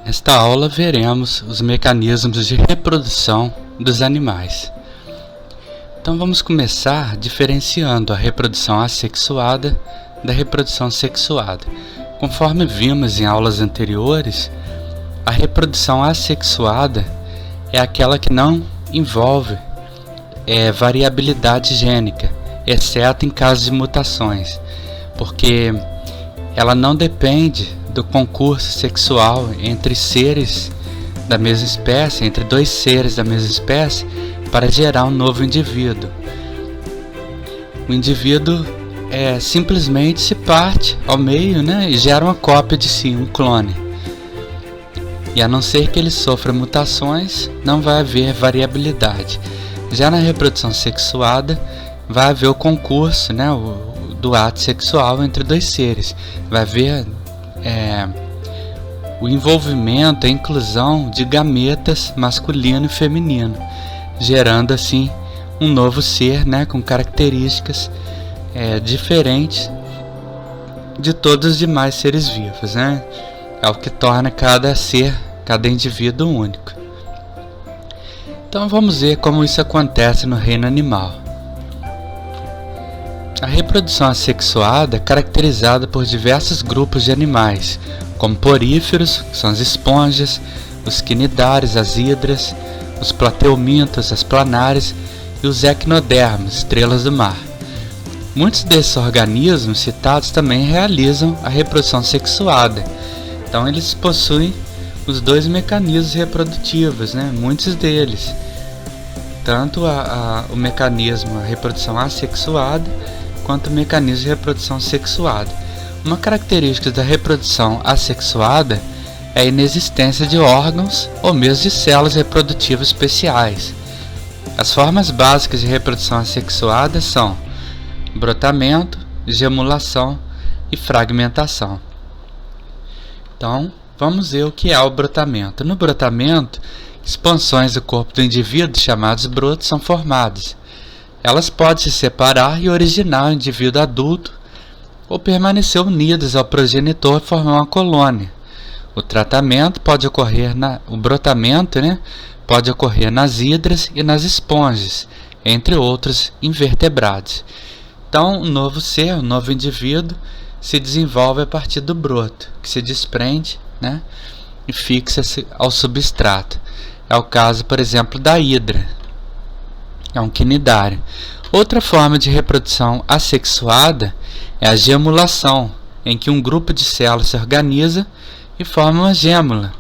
Nesta aula veremos os mecanismos de reprodução dos animais. Então vamos começar diferenciando a reprodução assexuada da reprodução sexuada. Conforme vimos em aulas anteriores, a reprodução assexuada é aquela que não envolve variabilidade gênica, exceto em casos de mutações, porque ela não depende do concurso sexual entre seres da mesma espécie, entre dois seres da mesma espécie, para gerar um novo indivíduo. O indivíduo simplesmente se parte ao meio, e gera uma cópia de si, um clone. E a não ser que ele sofra mutações, não vai haver variabilidade. Já na reprodução sexuada, vai haver o concurso, do ato sexual entre dois seres. Vai haver o envolvimento, a inclusão de gametas masculino e feminino, gerando assim um novo ser, com características diferentes de todos os demais seres vivos, É o que torna cada indivíduo único. Então vamos ver como isso acontece no reino animal. A reprodução assexuada é caracterizada por diversos grupos de animais, como poríferos, que são as esponjas, os quinidários, as hidras, os plateumintos, as planárias e os equinodermos, estrelas do mar. Muitos desses organismos citados também realizam a reprodução sexuada. Então eles possuem os dois mecanismos reprodutivos, muitos deles. Tanto o mecanismo, a reprodução assexuada, quanto o mecanismo de reprodução sexuada. Uma característica da reprodução assexuada é a inexistência de órgãos ou mesmo de células reprodutivas especiais. As formas básicas de reprodução assexuada são brotamento, gemulação e fragmentação. Então, vamos ver o que é o brotamento. No brotamento, expansões do corpo do indivíduo, chamados brotos, são formadas. Elas podem se separar e originar o indivíduo adulto ou permanecer unidas ao progenitor e formar uma colônia. O brotamento pode ocorrer nas hidras e nas esponjas, entre outros invertebrados. Então, um novo ser, um novo indivíduo, se desenvolve a partir do broto, que se desprende, e fixa-se ao substrato. É o caso, por exemplo, da hidra. É um quinidário. Outra forma de reprodução assexuada é a gemulação, em que um grupo de células se organiza e forma uma gêmula.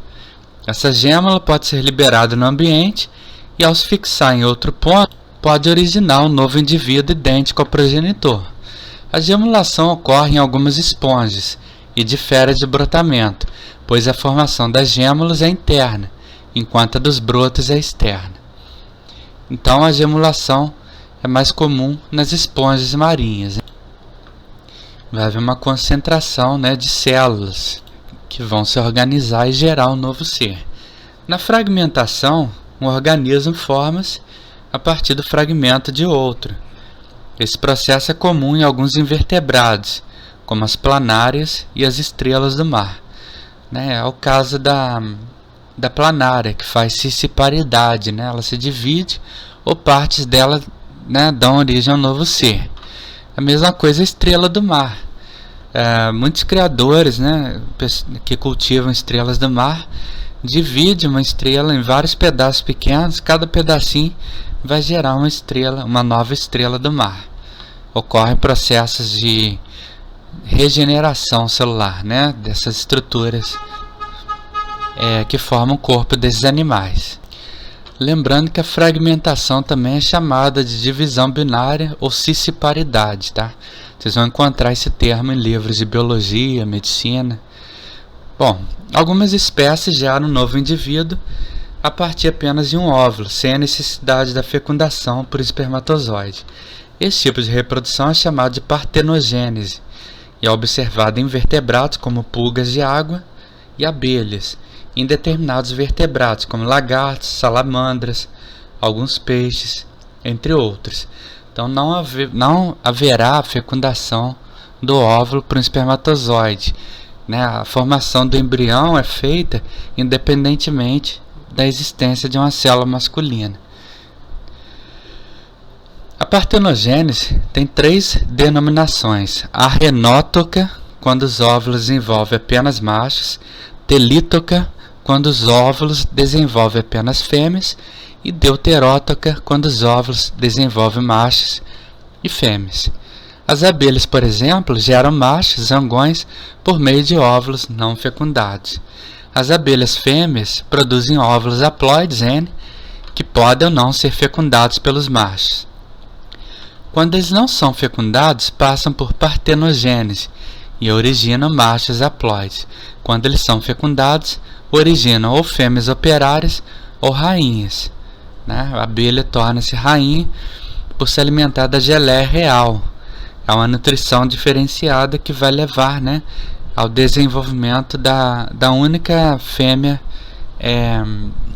Essa gêmula pode ser liberada no ambiente e, ao se fixar em outro ponto, pode originar um novo indivíduo idêntico ao progenitor. A gemulação ocorre em algumas esponjas e difere de brotamento, pois a formação das gêmulas é interna, enquanto a dos brotos é externa. Então a gemulação é mais comum nas esponjas marinhas. Vai haver uma concentração de células que vão se organizar e gerar um novo ser. Na fragmentação, um organismo forma-se a partir do fragmento de outro. Esse processo é comum em alguns invertebrados, como as planárias e as estrelas do mar. É o caso da planária, que faz cisciparidade, ela se divide ou partes dela dão origem a um novo ser. A mesma coisa a estrela do mar. Muitos criadores que cultivam estrelas do mar dividem uma estrela em vários pedaços pequenos, cada pedacinho vai gerar uma nova estrela do mar. Ocorrem processos de regeneração celular, dessas estruturas que formam o corpo desses animais. Lembrando que a fragmentação também é chamada de divisão binária ou cisciparidade, Vocês vão encontrar esse termo em livros de biologia, medicina. Bom, algumas espécies geram um novo indivíduo a partir apenas de um óvulo, sem a necessidade da fecundação por espermatozoide. Esse tipo de reprodução é chamado de partenogênese e é observado em vertebrados como pulgas de água e abelhas, em determinados vertebrados como lagartos, salamandras, alguns peixes, entre outros. Então não haverá fecundação do óvulo por um espermatozoide. né? A formação do embrião é feita independentemente da existência de uma célula masculina. A partenogênese tem 3 denominações: arrenótoca, quando os óvulos envolvem apenas machos; telítoca, quando os óvulos desenvolvem apenas fêmeas; e deuterótoca, quando os óvulos desenvolvem machos e fêmeas. As abelhas, por exemplo, geram machos zangões por meio de óvulos não fecundados. As abelhas fêmeas produzem óvulos haploides N, que podem ou não ser fecundados pelos machos. Quando eles não são fecundados, passam por partenogênese e originam machos haploides. Quando eles são fecundados, originam ou fêmeas operárias ou rainhas, né? A abelha torna-se rainha por se alimentar da geleia real. É uma nutrição diferenciada que vai levar, né, ao desenvolvimento da única fêmea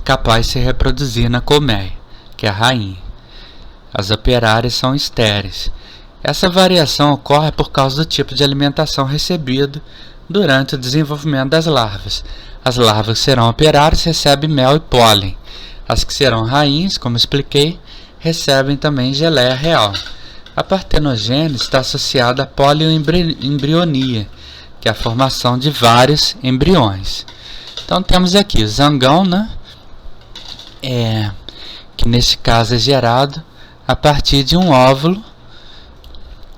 capaz de se reproduzir na colmeia, que é a rainha. As operárias são estéreis. Essa variação ocorre por causa do tipo de alimentação recebido durante o desenvolvimento das larvas. As larvas que serão operárias recebem mel e pólen. As que serão rainhas, como expliquei, recebem também geleia real. A partenogênese está associada à polioembrionia, que é a formação de vários embriões. Então temos aqui o zangão, né? Que nesse caso é gerado a partir de um óvulo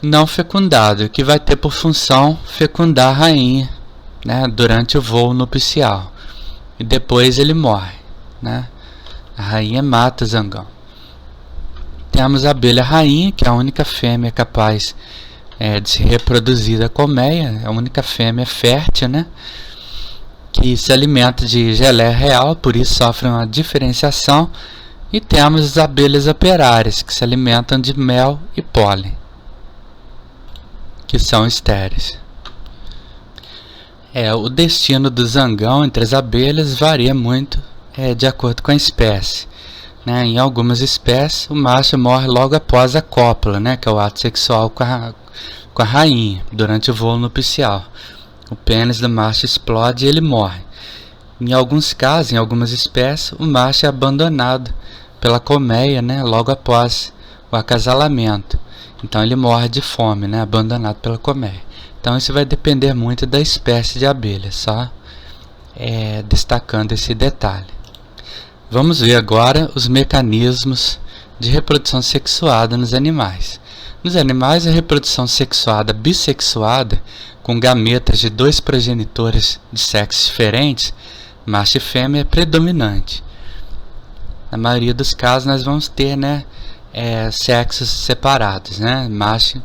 não fecundado, que vai ter por função fecundar a rainha, né, durante o voo nupcial. E depois ele morre, né? A rainha mata o zangão. Temos a abelha rainha, que é a única fêmea capaz de se reproduzir da colmeia, a única fêmea fértil, né, que se alimenta de geleia real, por isso sofre uma diferenciação. E temos as abelhas operárias, que se alimentam de mel e pólen, que são estéreis. O destino do zangão entre as abelhas varia muito de acordo com a espécie, né? Em algumas espécies, o macho morre logo após a cópula, né, que é o ato sexual com a rainha, durante o voo nupcial. O pênis do macho explode e ele morre. Em alguns casos, em algumas espécies, o macho é abandonado pela colmeia, né, logo após o acasalamento. Então ele morre de fome, né, abandonado pela colmeia. Então isso vai depender muito da espécie de abelha, só destacando esse detalhe. Vamos ver agora os mecanismos de reprodução sexuada nos animais. Nos animais, a reprodução sexuada bissexuada, com gametas de 2 progenitores de sexos diferentes, macho e fêmea, é predominante. Na maioria dos casos, nós vamos ter, né, sexos separados, né,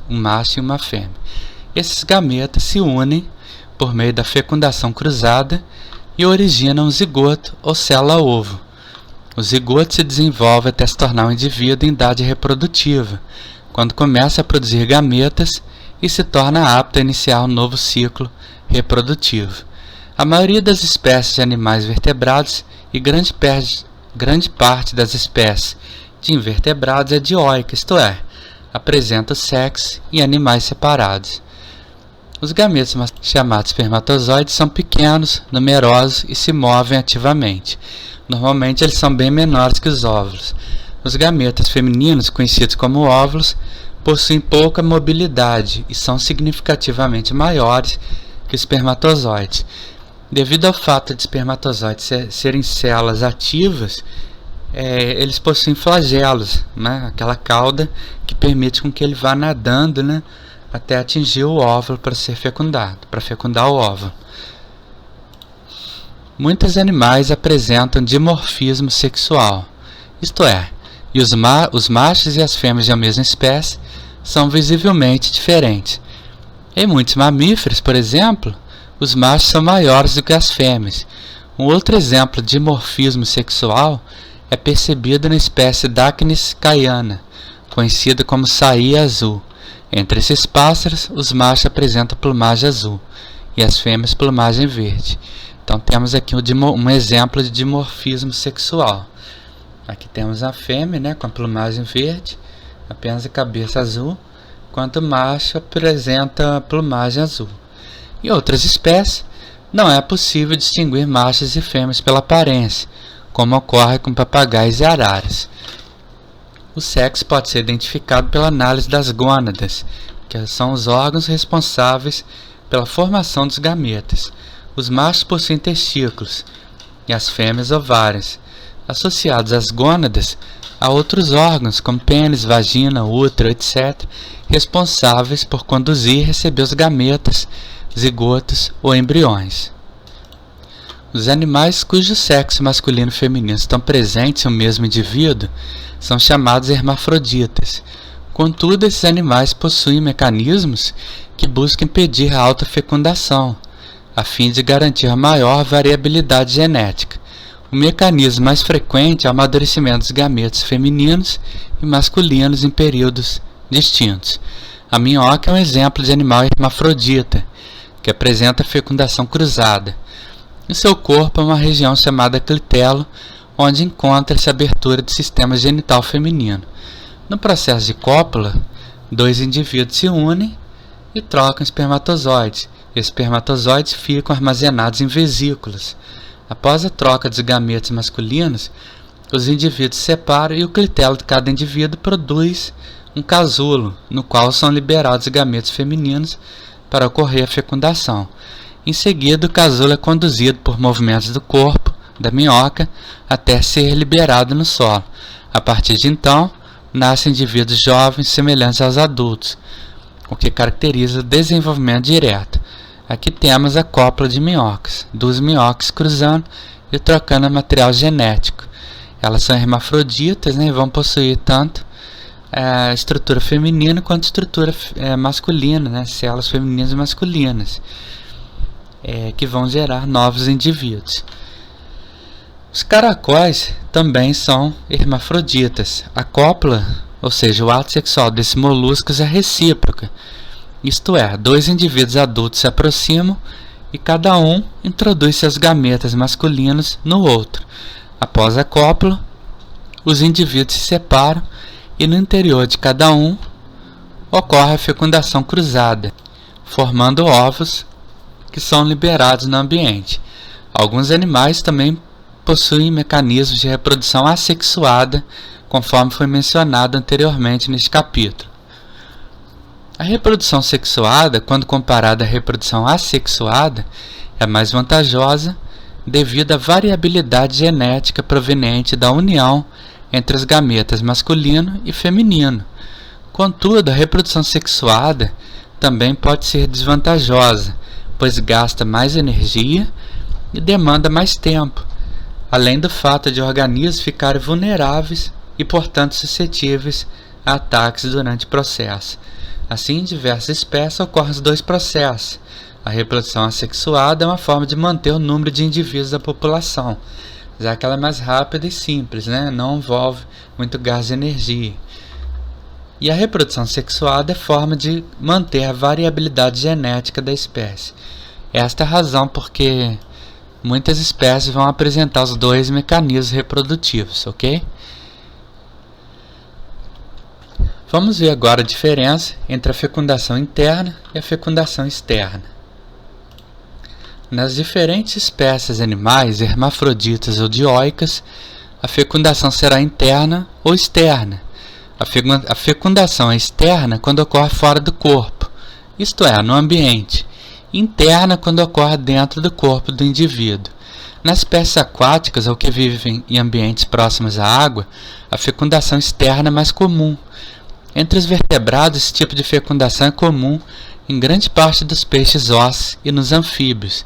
um macho e uma fêmea. Esses gametas se unem por meio da fecundação cruzada e originam um zigoto ou célula-ovo. O zigoto se desenvolve até se tornar um indivíduo em idade reprodutiva, quando começa a produzir gametas e se torna apto a iniciar um novo ciclo reprodutivo. A maioria das espécies de animais vertebrados e grande parte das espécies de invertebrados é dioica, isto é, apresenta o sexo em animais separados. Os gametas chamados espermatozoides são pequenos, numerosos e se movem ativamente. Normalmente eles são bem menores que os óvulos. Os gametas femininos, conhecidos como óvulos, possuem pouca mobilidade e são significativamente maiores que os espermatozoides. Devido ao fato de espermatozoides serem células ativas, eles possuem flagelos, né? Aquela cauda que permite com que ele vá nadando, né, até atingir o óvulo para ser fecundado, para fecundar o óvulo. Muitos animais apresentam dimorfismo sexual, isto é, os machos e as fêmeas da mesma espécie são visivelmente diferentes. Em muitos mamíferos, por exemplo, os machos são maiores do que as fêmeas. Um outro exemplo de dimorfismo sexual é percebido na espécie Dacnys caiana, conhecida como saía azul. Entre esses pássaros, os machos apresentam plumagem azul e as fêmeas plumagem verde. Então temos aqui um exemplo de dimorfismo sexual. Aqui temos a fêmea, né, com a plumagem verde, apenas a cabeça azul, enquanto o macho apresenta plumagem azul. Em outras espécies, Não é possível distinguir machos e fêmeas pela aparência, como ocorre com papagaios e araras. O sexo pode ser identificado pela análise das gônadas, que são os órgãos responsáveis pela formação dos gametas. Os machos possuem testículos e as fêmeas ovários, associados às gônadas a outros órgãos como pênis, vagina, útero, etc., responsáveis por conduzir e receber os gametas, zigotos ou embriões. Os animais cujo sexo masculino e feminino estão presentes em um mesmo indivíduo são chamados hermafroditas. Contudo, esses animais possuem mecanismos que buscam impedir a autofecundação, a fim de garantir maior variabilidade genética. O mecanismo mais frequente é o amadurecimento dos gametas femininos e masculinos em períodos distintos. A minhoca é um exemplo de animal hermafrodita, que apresenta fecundação cruzada. Em seu corpo é uma região chamada clitelo, onde encontra-se a abertura do sistema genital feminino. No processo de cópula, dois indivíduos se unem e trocam espermatozoides. Esses espermatozoides ficam armazenados em vesículas. Após a troca dos gametas masculinos, os indivíduos se separam e o clitelo de cada indivíduo produz um casulo, no qual são liberados gametas femininos para ocorrer a fecundação. Em seguida, o casulo é conduzido por movimentos do corpo da minhoca até ser liberado no solo. A partir de então, nascem indivíduos jovens semelhantes aos adultos, o que caracteriza o desenvolvimento direto. Aqui temos a cópula de minhocas, duas minhocas cruzando e trocando material genético. Elas são hermafroditas, e vão possuir tanto a estrutura feminina quanto a estrutura masculina, células femininas e masculinas, que vão gerar novos indivíduos. Os caracóis também são hermafroditas. A cópula, ou seja, o ato sexual desses moluscos é recíproca. Isto é, dois indivíduos adultos se aproximam e cada um introduz seus gametas masculinos no outro. Após a cópula, os indivíduos se separam e no interior de cada um ocorre a fecundação cruzada, formando ovos que são liberados no ambiente. Alguns animais também possuem mecanismos de reprodução assexuada, conforme foi mencionado anteriormente neste capítulo. A reprodução sexuada, quando comparada à reprodução assexuada, é mais vantajosa devido à variabilidade genética proveniente da união entre os gametas masculino e feminino. Contudo, a reprodução sexuada também pode ser desvantajosa, pois gasta mais energia e demanda mais tempo, além do fato de organismos ficarem vulneráveis e, portanto, suscetíveis a ataques durante o processo. Assim, em diversas espécies ocorrem os dois processos. A reprodução assexuada é uma forma de manter o número de indivíduos da população, já que ela é mais rápida e simples, não envolve muito gasto de energia. E a reprodução sexuada é forma de manter a variabilidade genética da espécie. Esta é a razão porque muitas espécies vão apresentar os dois mecanismos reprodutivos, ok? Vamos ver agora a diferença entre a fecundação interna e a fecundação externa. Nas diferentes espécies animais, hermafroditas ou dioicas, a fecundação será interna ou externa. A fecundação é externa quando ocorre fora do corpo, isto é, no ambiente, interna quando ocorre dentro do corpo do indivíduo. Nas espécies aquáticas ou que vivem em ambientes próximos à água, a fecundação externa é mais comum. Entre os vertebrados, esse tipo de fecundação é comum em grande parte dos peixes ósseos e nos anfíbios.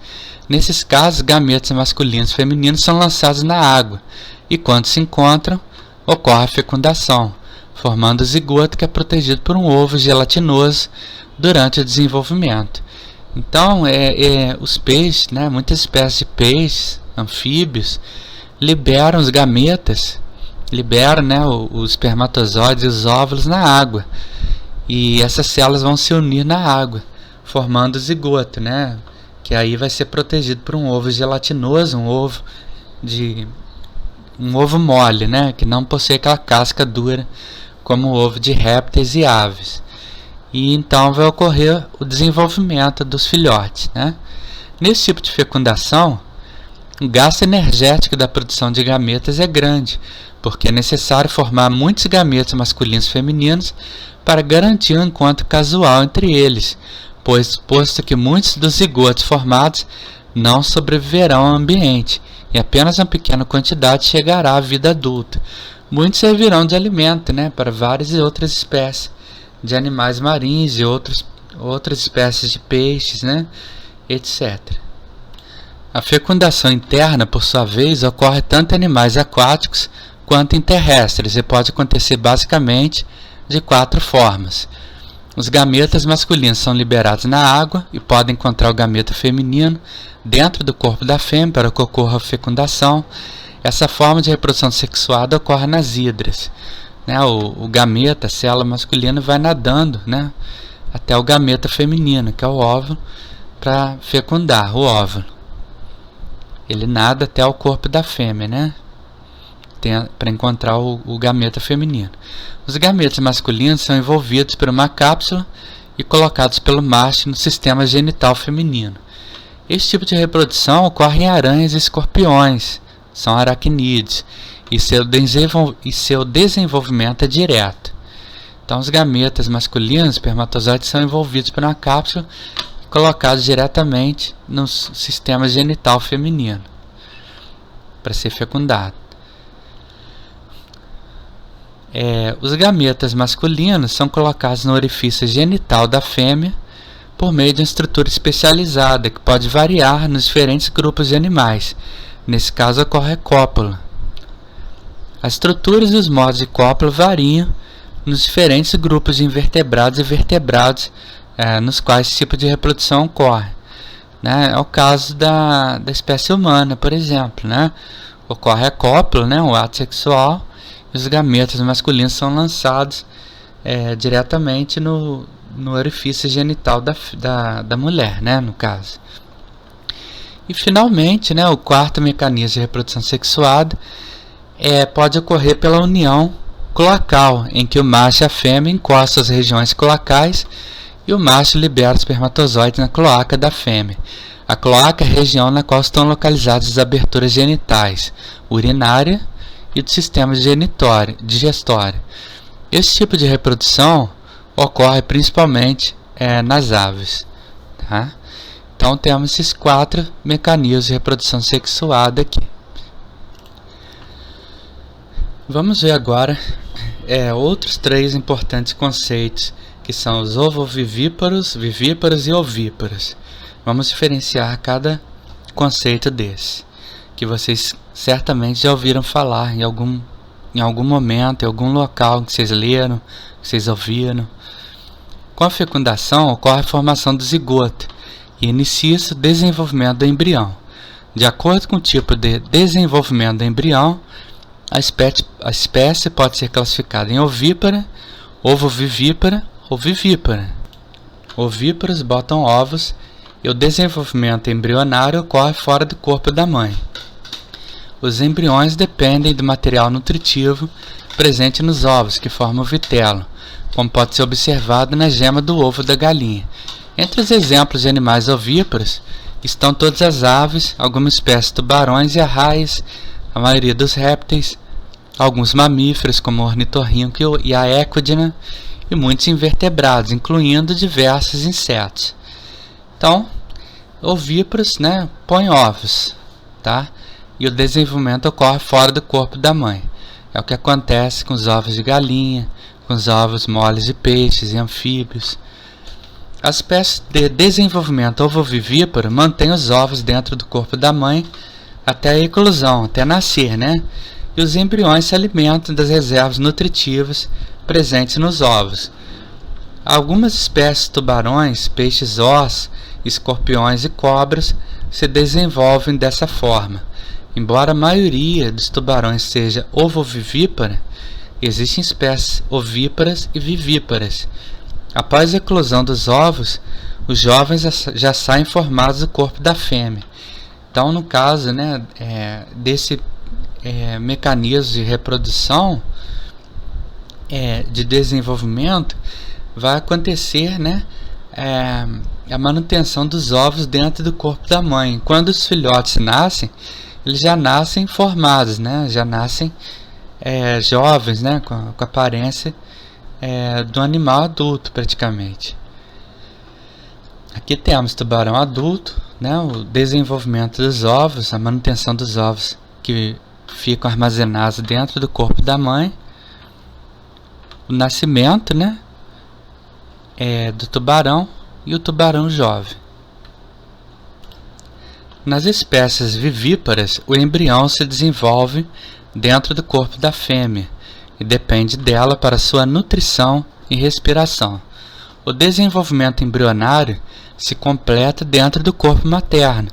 Nesses casos, gametas masculinos e femininos são lançados na água e, quando se encontram, ocorre a fecundação, formando o zigoto que é protegido por um ovo gelatinoso durante o desenvolvimento. Então, os peixes, muitas espécies de peixes, anfíbios, liberam os gametas, os espermatozoides e os óvulos na água. E essas células vão se unir na água, formando o zigoto, que aí vai ser protegido por um ovo gelatinoso, um ovo mole, que não possui aquela casca dura como o ovo de répteis e aves. E então vai ocorrer o desenvolvimento dos filhotes. Nesse tipo de fecundação, o gasto energético da produção de gametas é grande, porque é necessário formar muitos gametas masculinos e femininos para garantir um encontro casual entre eles, posto que muitos dos zigotos formados não sobreviverão ao ambiente e apenas uma pequena quantidade chegará à vida adulta. Muitos servirão de alimento, para várias e outras espécies de animais marinhos e outras espécies de peixes, etc. A fecundação interna, por sua vez, ocorre tanto em animais aquáticos quanto em terrestres e pode acontecer basicamente de 4 formas. Os gametas masculinos são liberados na água e podem encontrar o gameta feminino dentro do corpo da fêmea para que ocorra a fecundação. Essa forma de reprodução sexuada ocorre nas hidras. O gameta, a célula masculina, vai nadando até o gameta feminino, que é o óvulo, para fecundar o óvulo. Ele nada até o corpo da fêmea, para encontrar o gameta feminino. Os gametas masculinos são envolvidos por uma cápsula e colocados pelo macho no sistema genital feminino. Esse tipo de reprodução ocorre em aranhas e escorpiões, são aracnídeos, e seu desenvolvimento é direto. Então, os gametas masculinos, espermatozoides, são envolvidos por uma cápsula e colocados diretamente no sistema genital feminino para ser fecundado. Os gametas masculinos são colocados no orifício genital da fêmea por meio de uma estrutura especializada que pode variar nos diferentes grupos de animais. Nesse caso, ocorre a cópula. As estruturas e os modos de cópula variam nos diferentes grupos de invertebrados e vertebrados nos quais esse tipo de reprodução ocorre. É o caso da espécie humana, por exemplo. Ocorre a cópula, o ato sexual, e os gametas masculinos são lançados diretamente no orifício genital da mulher, no caso. E finalmente, o quarto mecanismo de reprodução sexuada pode ocorrer pela união cloacal, em que o macho e a fêmea encostam as regiões cloacais e o macho libera os espermatozoides na cloaca da fêmea. A cloaca é a região na qual estão localizadas as aberturas genitais, urinária e do sistema digestório. Esse tipo de reprodução ocorre principalmente nas aves. Então temos esses 4 mecanismos de reprodução sexuada aqui. Vamos ver agora outros 3 importantes conceitos, que são os ovovivíparos, vivíparos e ovíparos. Vamos diferenciar cada conceito desse, que vocês certamente já ouviram falar em algum momento, em algum local que vocês leram, que vocês ouviram. Com a fecundação ocorre a formação do zigoto e inicia-se o desenvolvimento do embrião. De acordo com o tipo de desenvolvimento do embrião, a espécie pode ser classificada em ovípara, ovovivípara ou vivípara. Ovíparos botam ovos e o desenvolvimento embrionário ocorre fora do corpo da mãe. Os embriões dependem do material nutritivo presente nos ovos, que formam o vitelo, como pode ser observado na gema do ovo da galinha. Entre os exemplos de animais ovíparos estão todas as aves, algumas espécies de tubarões e arraias, a maioria dos répteis, alguns mamíferos como o ornitorrinco e a equidna, e muitos invertebrados, incluindo diversos insetos. Então, ovíparos, põem ovos, e o desenvolvimento ocorre fora do corpo da mãe. É o que acontece com os ovos de galinha, com os ovos moles de peixes e anfíbios. As espécies de desenvolvimento ovovivíparo mantêm os ovos dentro do corpo da mãe até a eclosão, até nascer, E os embriões se alimentam das reservas nutritivas presentes nos ovos. Algumas espécies de tubarões, peixes-ós, escorpiões e cobras se desenvolvem dessa forma. Embora a maioria dos tubarões seja ovovivípara, existem espécies ovíparas e vivíparas. Após a eclosão dos ovos, os jovens já saem formados do corpo da fêmea. Então, no caso desse mecanismo de reprodução, de desenvolvimento, vai acontecer a manutenção dos ovos dentro do corpo da mãe. Quando os filhotes nascem, eles já nascem formados, né? Já nascem jovens, né? Com a aparência do animal adulto praticamente. Aqui temos tubarão adulto, né? O desenvolvimento dos ovos, a manutenção dos ovos que ficam armazenados dentro do corpo da mãe, o nascimento, né? Do tubarão e o tubarão jovem. Nas espécies vivíparas, o embrião se desenvolve dentro do corpo da fêmea e depende dela para sua nutrição e respiração. O desenvolvimento embrionário se completa dentro do corpo materno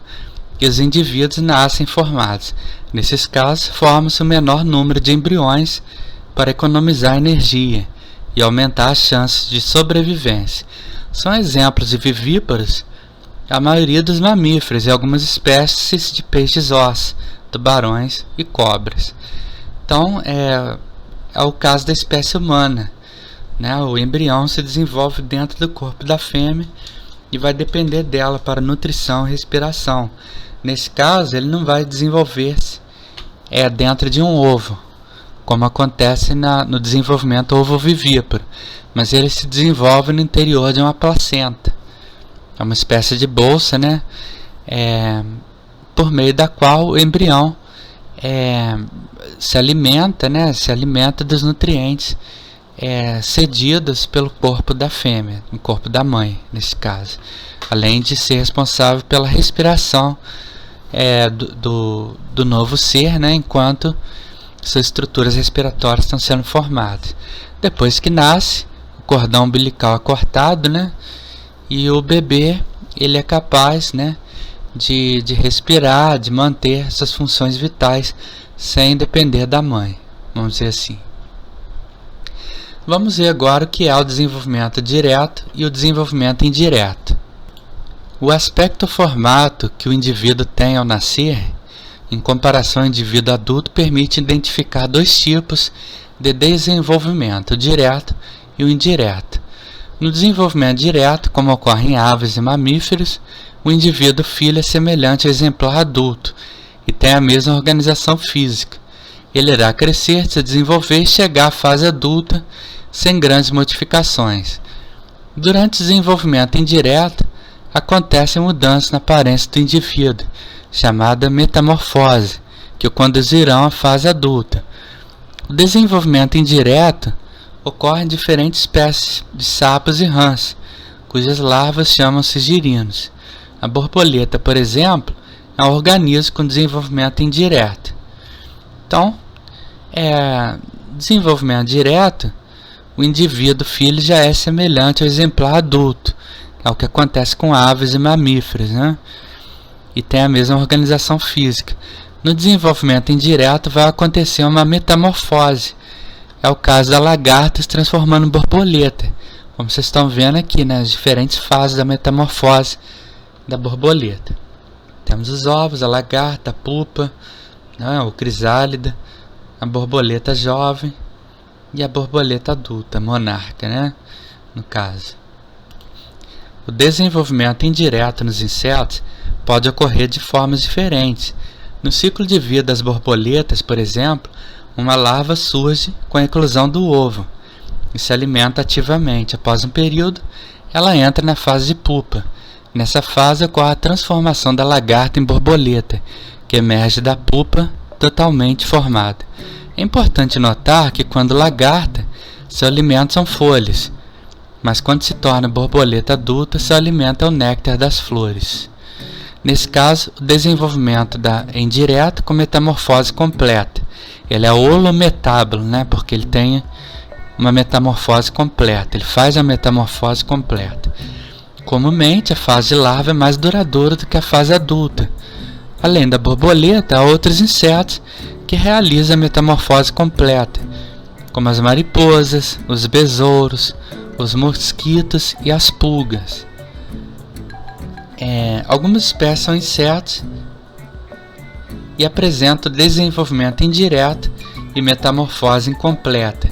e os indivíduos nascem formados. Nesses casos, forma-se o menor número de embriões para economizar energia e aumentar as chances de sobrevivência. São exemplos de vivíparos a maioria dos mamíferos e algumas espécies de peixes ossos, tubarões e cobras. Então, é o caso da espécie humana, né? O embrião se desenvolve dentro do corpo da fêmea e vai depender dela para nutrição e respiração. Nesse caso, ele não vai desenvolver-se dentro de um ovo, como acontece no desenvolvimento ovovivíparo, mas ele se desenvolve no interior de uma placenta. É uma espécie de bolsa, né? Por meio da qual o embrião se alimenta, né? Se alimenta dos nutrientes cedidos pelo corpo da fêmea, no corpo da mãe, nesse caso, além de ser responsável pela respiração do novo ser, né? Enquanto suas estruturas respiratórias estão sendo formadas. Depois que nasce, o cordão umbilical é cortado, né? E o bebê, ele é capaz, né, de respirar, de manter suas funções vitais sem depender da mãe, vamos dizer assim. Vamos ver agora o que é o desenvolvimento direto e o desenvolvimento indireto. O aspecto formato que o indivíduo tem ao nascer, em comparação ao indivíduo adulto, permite identificar dois tipos de desenvolvimento, o direto e o indireto. No desenvolvimento direto, como ocorre em aves e mamíferos, o indivíduo filho é semelhante ao exemplar adulto e tem a mesma organização física. Ele irá crescer, se desenvolver e chegar à fase adulta sem grandes modificações. Durante o desenvolvimento indireto, acontecem mudanças na aparência do indivíduo, chamada metamorfose, que o conduzirão à fase adulta. O desenvolvimento indireto ocorre em diferentes espécies de sapos e rãs, cujas larvas chamam-se girinos. A borboleta, por exemplo, é um organismo com desenvolvimento indireto. Então, desenvolvimento direto, o indivíduo filho já é semelhante ao exemplar adulto, é o que acontece com aves e mamíferos, né? E tem a mesma organização física. No desenvolvimento indireto vai acontecer uma metamorfose. É o caso da lagarta se transformando em borboleta, como vocês estão vendo aqui, nas diferentes fases da metamorfose da borboleta. Temos os ovos, a lagarta, a pupa, né, o crisálida, a borboleta jovem e a borboleta adulta, monarca, né, no caso. O desenvolvimento indireto nos insetos pode ocorrer de formas diferentes. No ciclo de vida das borboletas, por exemplo, uma larva surge com a eclosão do ovo e se alimenta ativamente. Após um período, ela entra na fase de pupa. Nessa fase ocorre a transformação da lagarta em borboleta, que emerge da pupa totalmente formada. É importante notar que quando lagarta, seu alimento são folhas, mas quando se torna borboleta adulta, seu alimento é o néctar das flores. Nesse caso, o desenvolvimento é indireto com metamorfose completa. Ele é holometábulo, né? Porque ele tem uma metamorfose completa. Ele faz a metamorfose completa. Comumente, a fase de larva é mais duradoura do que a fase adulta. Além da borboleta, há outros insetos que realizam a metamorfose completa, como as mariposas, os besouros, os mosquitos e as pulgas. Algumas espécies são insetos e apresentam desenvolvimento indireto e metamorfose incompleta.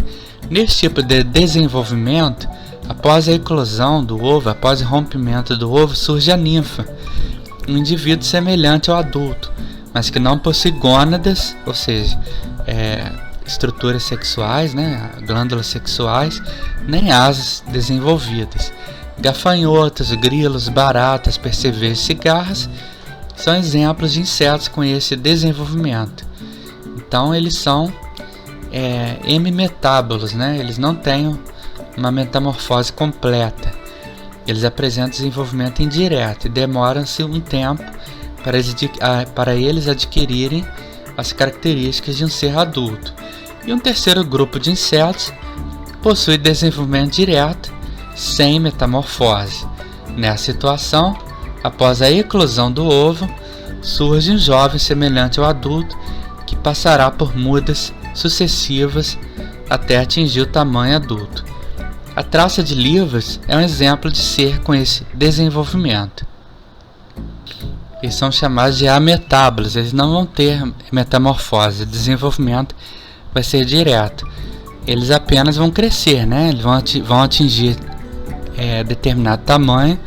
Nesse tipo de desenvolvimento, Após a eclosão do ovo, após o rompimento do ovo, surge a ninfa, um indivíduo semelhante ao adulto, mas que não possui gônadas, ou seja, estruturas sexuais, né, glândulas sexuais, nem asas desenvolvidas. Gafanhotos, grilos, baratas, percevejos e cigarras são exemplos de insetos com esse desenvolvimento. Então eles são hemimetábolos, né? Eles não têm uma metamorfose completa. Eles apresentam desenvolvimento indireto e demoram-se um tempo para eles adquirirem as características de um ser adulto. E um terceiro grupo de insetos possui desenvolvimento direto, sem metamorfose. Nessa situação, após a eclosão do ovo, surge um jovem semelhante ao adulto que passará por mudas sucessivas até atingir o tamanho adulto. A traça de Livres é um exemplo de ser com esse desenvolvimento. Eles são chamados de ametábolos, eles não vão ter metamorfose, o desenvolvimento vai ser direto. Eles apenas vão crescer, né? Eles vão atingir determinado tamanho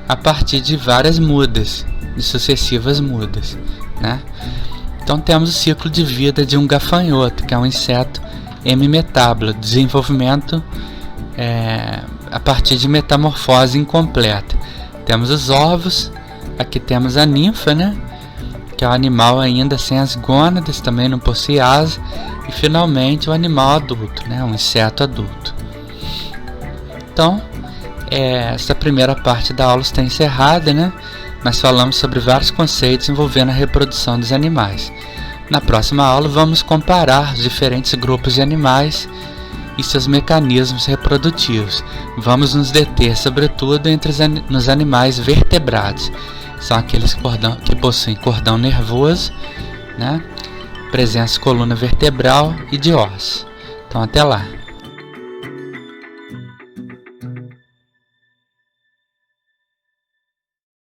a partir de várias mudas, de sucessivas mudas, né? Então temos o ciclo de vida de um gafanhoto, que é um inseto hemimetábulo, desenvolvimento a partir de metamorfose incompleta. Temos os ovos, aqui temos a ninfa, né? Que é o animal ainda sem as gônadas, também não possui asa, e finalmente o animal adulto, né? Um inseto adulto. Então, essa primeira parte da aula está encerrada, né? Nós falamos sobre vários conceitos envolvendo a reprodução dos animais. Na próxima aula vamos comparar os diferentes grupos de animais e seus mecanismos reprodutivos. Vamos nos deter sobretudo nos animais vertebrados. São aqueles que possuem cordão nervoso, né? Presença de coluna vertebral e de ossos. Então até lá.